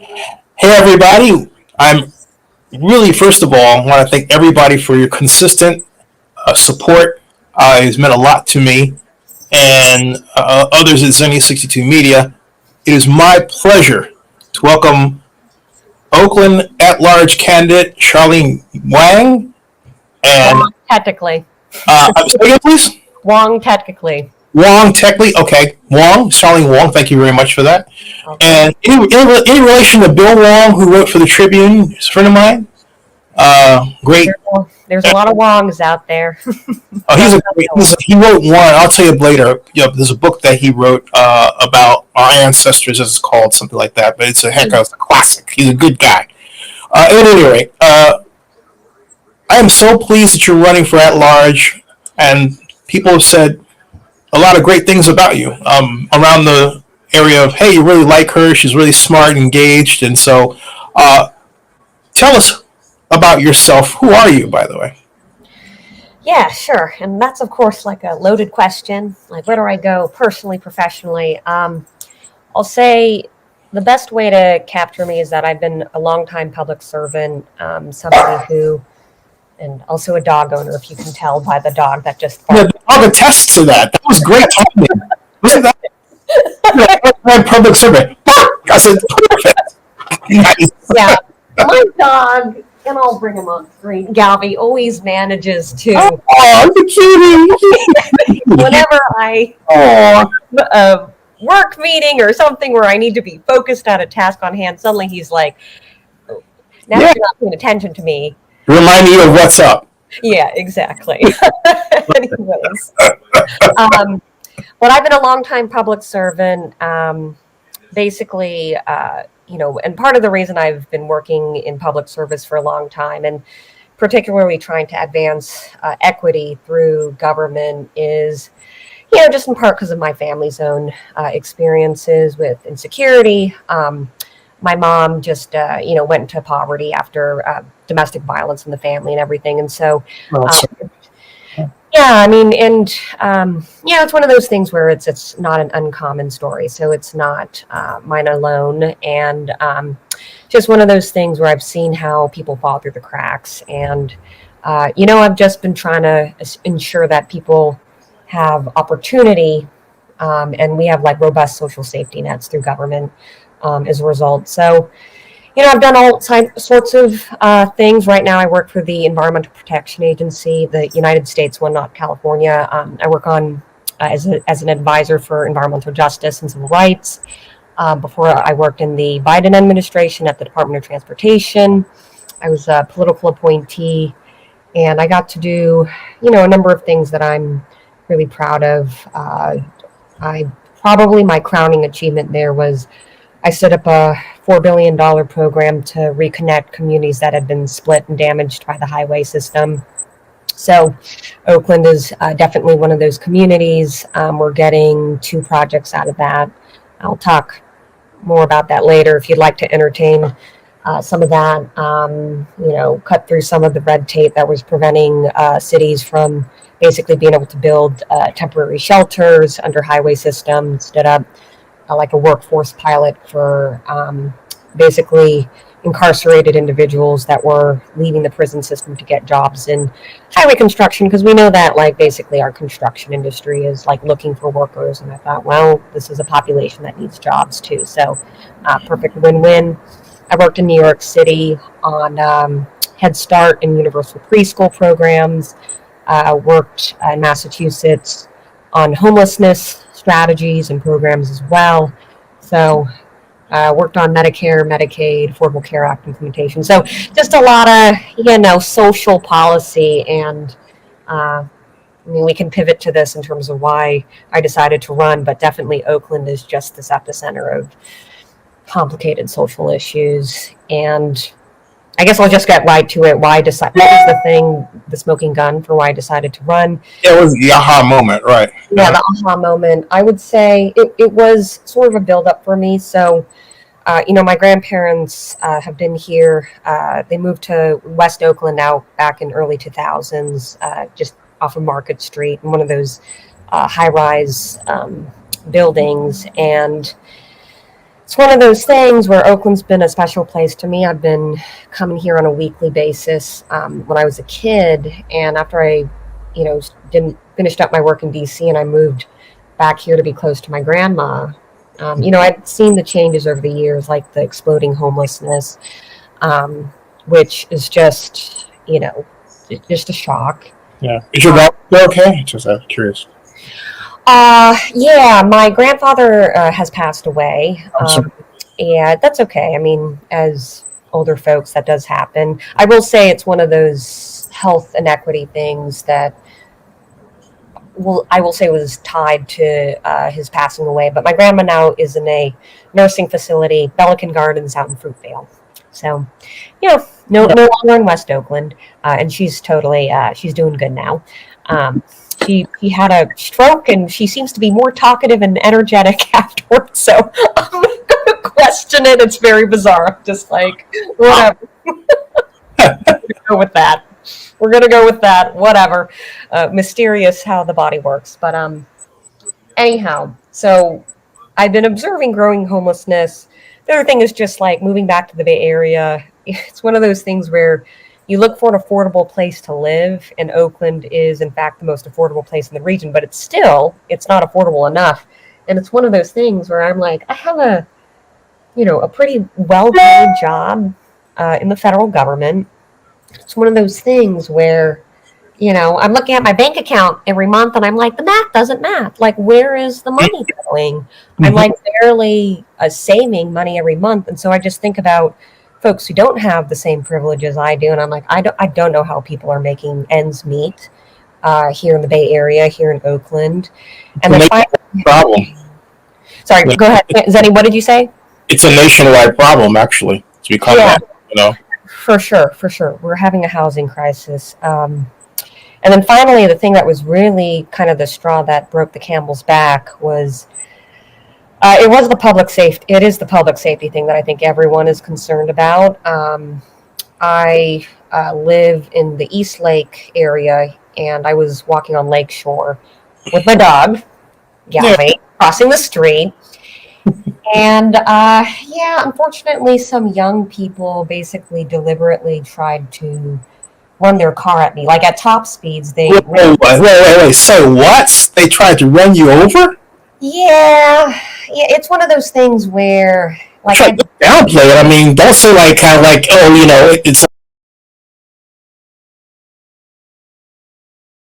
Hey, everybody. I'm really, first of all, want to thank everybody for your consistent support. It's meant a lot to me and others at Zenny 62 Media. It is my pleasure to welcome Oakland at large candidate Charlene Wang. And Wong, technically. say again, please. Wong, technically. Wong, technically, okay. Wong, Charlene Wong, thank you very much for that. Okay. And in relation to Bill Wong, who wrote for the Tribune, he's a friend of mine. Great. There's a lot of Wongs out there. He wrote one. I'll tell you later. There's a book that he wrote about our ancestors, as it's called, something like that. But it's a classic. He's a good guy. At any rate, I am so pleased that you're running for at large, and people have said a lot of great things about you around the area of, hey, you really like her. She's really smart and engaged, and so tell us about yourself. Who are you, by the way? Yeah, sure. And that's, of course, like a loaded question. Like, where do I go personally, professionally? I'll say the best way to capture me is that I've been a longtime public servant, somebody who, and also a dog owner, if you can tell by the dog that just... Yeah, the dog attests to that. That was great talking. Wasn't that public servant? I said, perfect. Nice. Yeah, my dog... And I'll bring him on screen. Galby always manages to. Oh, the cutie! Whenever I a work meeting or something where I need to be focused on a task on hand, suddenly he's like, oh, "Now you're not paying attention to me." Remind me of what's up. Yeah, exactly. Anyways, but I've been a longtime public servant. Basically. And part of the reason I've been working in public service for a long time, and particularly trying to advance equity through government, is, just in part because of my family's own experiences with insecurity. My mom just, went into poverty after domestic violence in the family and everything. And so, it's one of those things where it's not an uncommon story. So it's not mine alone. And just one of those things where I've seen how people fall through the cracks. And, I've just been trying to ensure that people have opportunity. And we have like robust social safety nets through government as a result. So, I've done all sorts of things. Right now, I work for the Environmental Protection Agency, the United States one, not California. I work on as an advisor for environmental justice and civil rights. Before I worked in the Biden administration at the Department of Transportation. I was a political appointee, and I got to do, a number of things that I'm really proud of. Probably my crowning achievement there was I set up a $4 billion program to reconnect communities that had been split and damaged by the highway system. So Oakland is definitely one of those communities. We're getting 2 projects out of that. I'll talk more about that later if you'd like to entertain some of that, cut through some of the red tape that was preventing cities from basically being able to build temporary shelters under highway systems, stood up like a workforce pilot for basically incarcerated individuals that were leaving the prison system to get jobs in highway construction, because we know that like basically our construction industry is like looking for workers. And I thought, well, this is a population that needs jobs too. So perfect win-win. I worked in New York City on Head Start and universal preschool programs. Worked in Massachusetts on homelessness strategies and programs as well. So worked on Medicare, Medicaid, Affordable Care Act implementation. So just a lot of, social policy. And we can pivot to this in terms of why I decided to run, but definitely Oakland is just this epicenter of complicated social issues. And I guess I'll just get right to it. What was the thing, the smoking gun for why I decided to run? It was the aha moment, right? Yeah, the aha moment. I would say it was sort of a build-up for me. So, my grandparents have been here. They moved to West Oakland out back in early 2000s, just off of Market Street, in one of those high-rise buildings. And it's one of those things where Oakland's been a special place to me. I've been coming here on a weekly basis when I was a kid, and after I, didn't finished up my work in DC and I moved back here to be close to my grandma. I'd seen the changes over the years, like the exploding homelessness, which is just, just a shock. Yeah. Is your dog okay? Just curious. Yeah, my grandfather has passed away. Yeah, that's okay. I mean, as older folks, that does happen. I will say it's one of those health inequity things that I will say was tied to his passing away. But my grandma now is in a nursing facility, Pelican Gardens out in Fruitvale. So, no longer in West Oakland, and she's totally she's doing good now. She had a stroke, and she seems to be more talkative and energetic afterwards. So I'm going to question it. It's very bizarre. Just like whatever. Go with that. We're going to go with that. Whatever. Mysterious how the body works. But anyhow, so I've been observing growing homelessness. The other thing is just like moving back to the Bay Area. It's one of those things where you look for an affordable place to live, and Oakland is, in fact, the most affordable place in the region, but it's not affordable enough. And it's one of those things where I'm like, I have a pretty well-paid job in the federal government. It's one of those things where, I'm looking at my bank account every month and I'm like, the math doesn't math. Like, where is the money going? Mm-hmm. I'm like barely saving money every month. And so I just think about folks who don't have the same privileges I do. And I'm like, I don't know how people are making ends meet here in the Bay Area, here in Oakland. And then problem. Sorry, go ahead. Zenny, what did you say? It's a nationwide problem, actually. It's become that, For sure. We're having a housing crisis. And then finally, the thing that was really kind of the straw that broke the camel's back was it is the public safety thing that I think everyone is concerned about. I live in the East Lake area, and I was walking on Lake Shore with my dog, Galvey, crossing the street. And unfortunately, some young people basically deliberately tried to run their car at me, like at top speeds. Wait. Say what? They tried to run you over? Yeah. It's one of those things where, like, downplay it. I mean, don't say it's